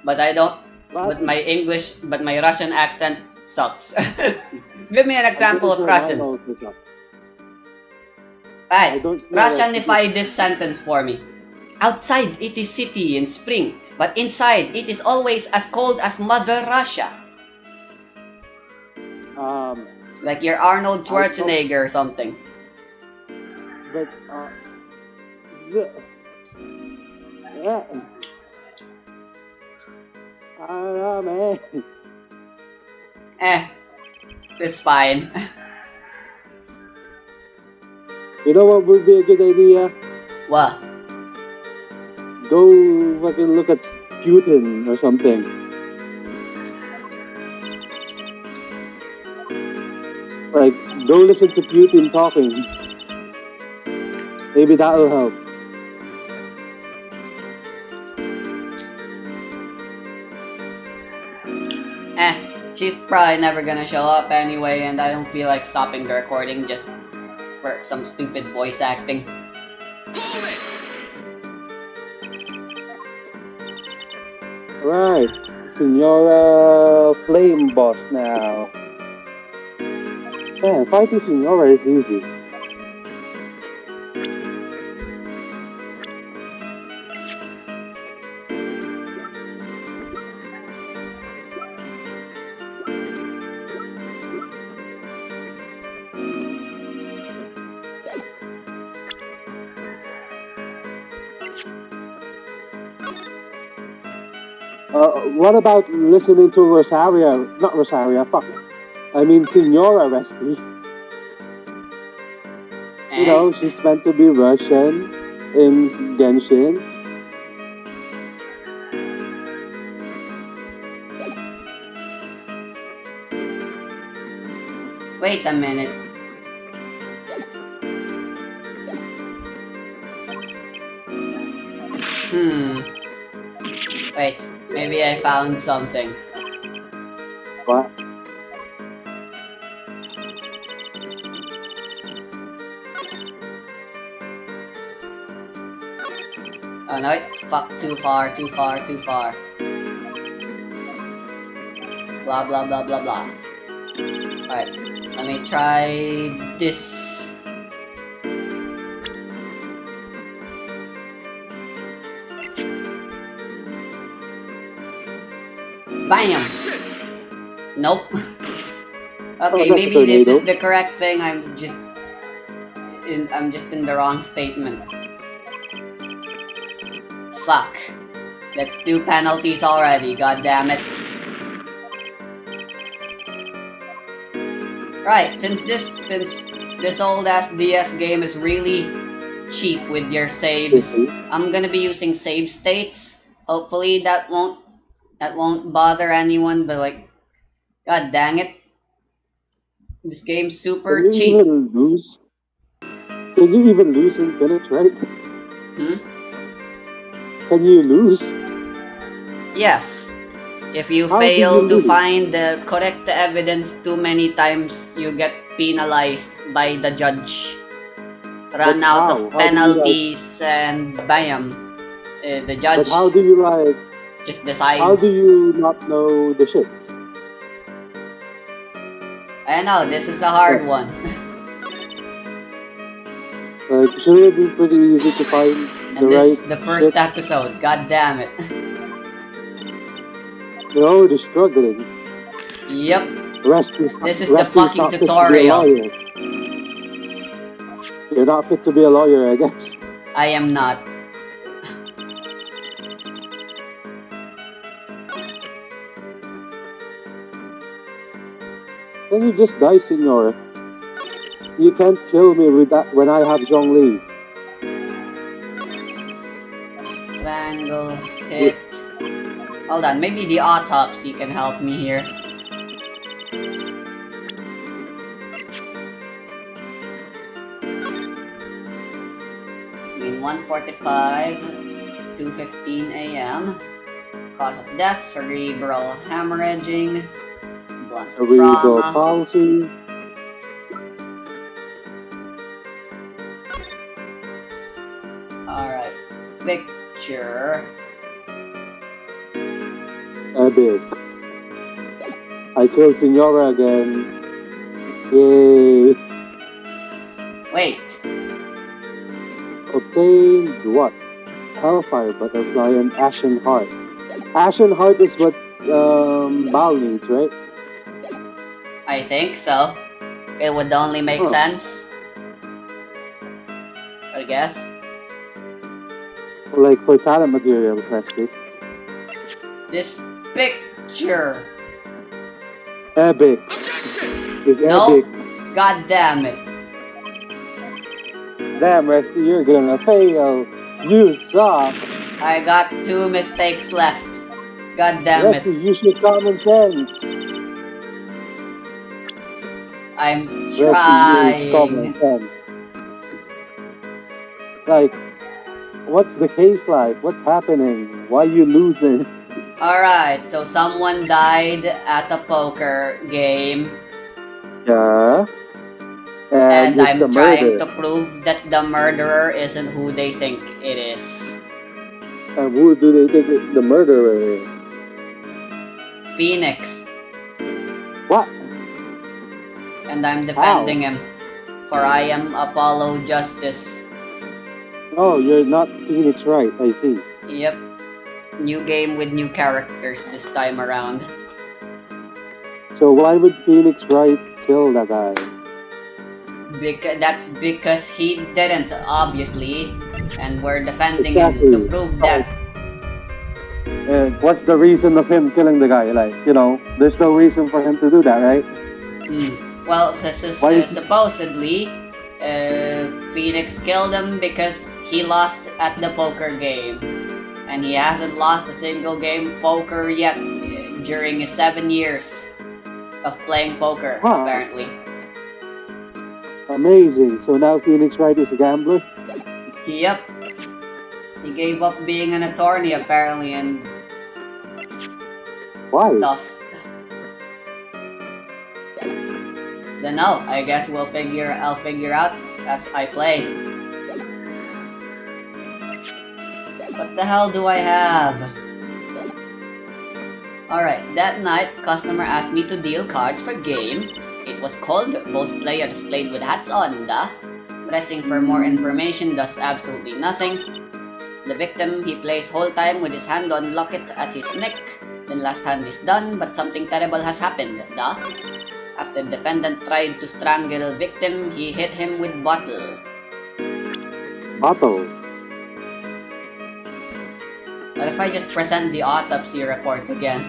but I don't. What? But my Russian accent sucks. Give me an example of Russian. I Right, don't know. Russianify this sentence for me. Outside it is city in spring, but inside it is always as cold as Mother Russia. Like you're Arnold Schwarzenegger or something. But yeah, I don't know, man. It's fine. You know what would be a good idea? What? Go fucking look at Putin or something. Like, go listen to Putin talking. Maybe that'll help. She's probably never gonna show up anyway, and I don't feel like stopping the recording just for some stupid voice acting. Right, Senora Flame Boss now. Yeah, fighting Senora is easy. What about listening to Rosaria? Not Rosaria, fuck. I mean, Senora Resty. You know, she's meant to be Russian in Genshin. Wait a minute. Wait, maybe I found something. What? Oh no, fuck, too far. Blah blah blah blah blah. Alright, let me try this. Bam! Nope. Okay, maybe this is the correct thing. I'm just in the wrong statement. Fuck. That's 2 penalties already, god damn it. Right, since this old ass DS game is really cheap with your saves, I'm gonna be using save states. Hopefully that won't bother anyone, but like, god dang it. This game's super cheap. Can you even lose in Phoenix, right? Can you lose? Yes. If you How fail do you to lose? find the correct evidence too many times, you get penalized by the judge. Run But out how? of How do you, penalties and bam. The judge. But how do you just How decides. do you not know the shits? I know, this is a hard one. Like, should it be pretty easy to find the And this right is the first shit? episode, god damn it. You're already struggling. Yep, this is the Resting is fucking not fit to be a tutorial. lawyer. You're not fit to be a lawyer, I guess. I am not. Can you just die, Senor? You can't kill me with that when I have Zhongli. Strangle, hit. Hold on, maybe the autopsy can help me here. Between 1:45 to 2:15 a.m. Cause of death, cerebral hemorrhaging, blunt Cerebral trauma. palsy. Alright, picture. Epic. I killed Senora again. Yay. Wait, Obtained what? Hellfire Butterfly and Ashen Heart. Ashen Heart is what Bal needs, right? I think so. It would only make Huh. sense. I guess. Like for talent material, Presley. This picture. Epic. Is No. epic. God damn it. Damn, Rusty, you're gonna fail. You suck. I got 2 mistakes left. God damn it. Rusty, use your common sense. I'm Rusty, use common trying. sense. Like, what's the case like? What's happening? Why you losing? Alright, so someone died at a poker game. Yeah. And it's a I'm trying murder. to prove that the murderer isn't who they think it is. And who do they think the murderer is? Phoenix. What? And I'm defending him. For I am Apollo Justice. Oh, you're not Phoenix Wright, I see. Yep. New game with new characters this time around. So why would Phoenix Wright kill that guy? That's because he didn't, obviously. And we're defending Exactly. him to prove that. And what's the reason of him killing the guy? Like, there's no reason for him to do that, right? Well, Why is- supposedly, Phoenix killed him because he lost at the poker game. And he hasn't lost a single game poker yet during his 7 years of playing poker, Huh. apparently. Amazing. So now Phoenix Wright is a gambler? Yep. He gave up being an attorney, apparently, and Why? stuff. Then no, I guess I'll figure out as I play. What the hell do I have? Alright, that night, customer asked me to deal cards for game. It was cold, both players played with hats on, Pressing for more information does absolutely nothing. The victim, he plays whole time with his hand on locket at his neck. Then last hand is done, but something terrible has happened, After defendant tried to strangle victim, he hit him with bottle. Bottle. What if I just present the autopsy report again?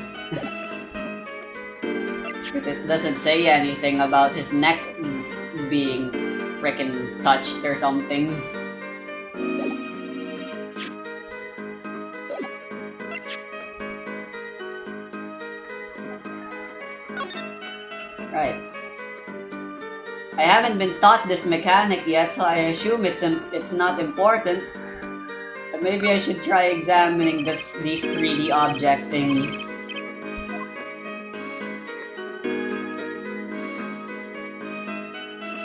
Because it doesn't say anything about his neck being freaking touched or something. Right. I haven't been taught this mechanic yet, so I assume it's not important. But maybe I should try examining these 3D object thingies.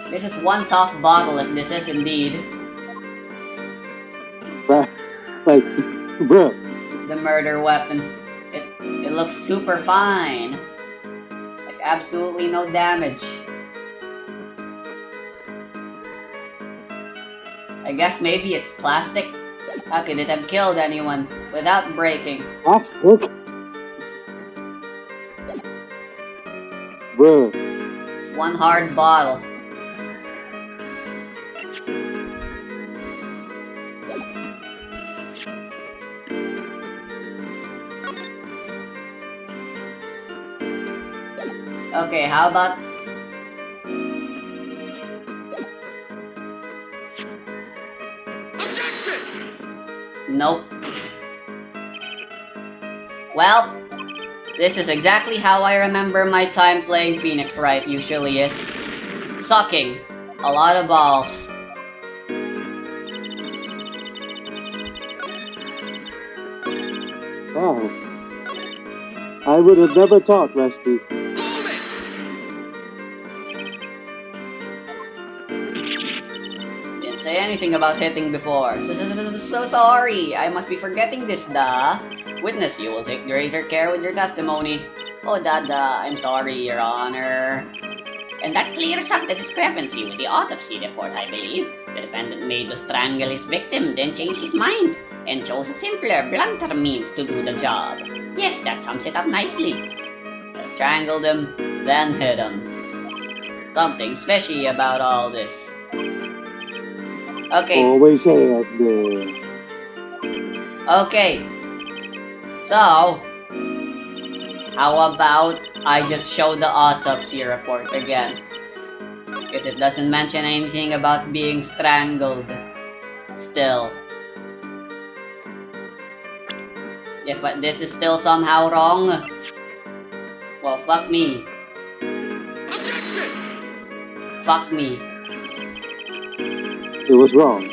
This is one tough bottle if this is indeed. Like, bro, the murder weapon. It looks super fine. Like absolutely no damage. I guess maybe it's plastic. How could it have killed anyone without breaking? Plastic? Bruh. It's one hard bottle. Okay, how about... Objection! Nope. Well, this is exactly how I remember my time playing Phoenix Wright usually is. Sucking a lot of balls. Wow. I would have never thought, Rusty. Hold it! Didn't say anything about hitting before. So sorry. I must be forgetting this, da. Witness, you will take greater care with your testimony. Oh, Dada, I'm sorry, Your Honor. And that clears up the discrepancy with the autopsy report, I believe. The defendant made to strangle his victim, then changed his mind, and chose a simpler, blunter means to do the job. Yes, that sums it up nicely. Strangled him, then hit him. Something fishy about all this. Okay, Always had the... okay. So, how about I just show the autopsy report again? Because it doesn't mention anything about being strangled. Still. If this is still somehow wrong, well, fuck me. Objection! Fuck me. It was wrong.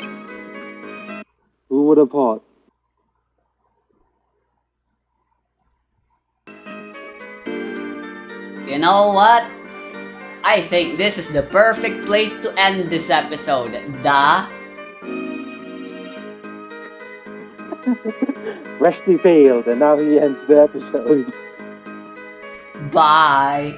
Who would have thought? You know what? I think this is the perfect place to end this episode. Da. Rusty failed, and now he ends the episode. Bye.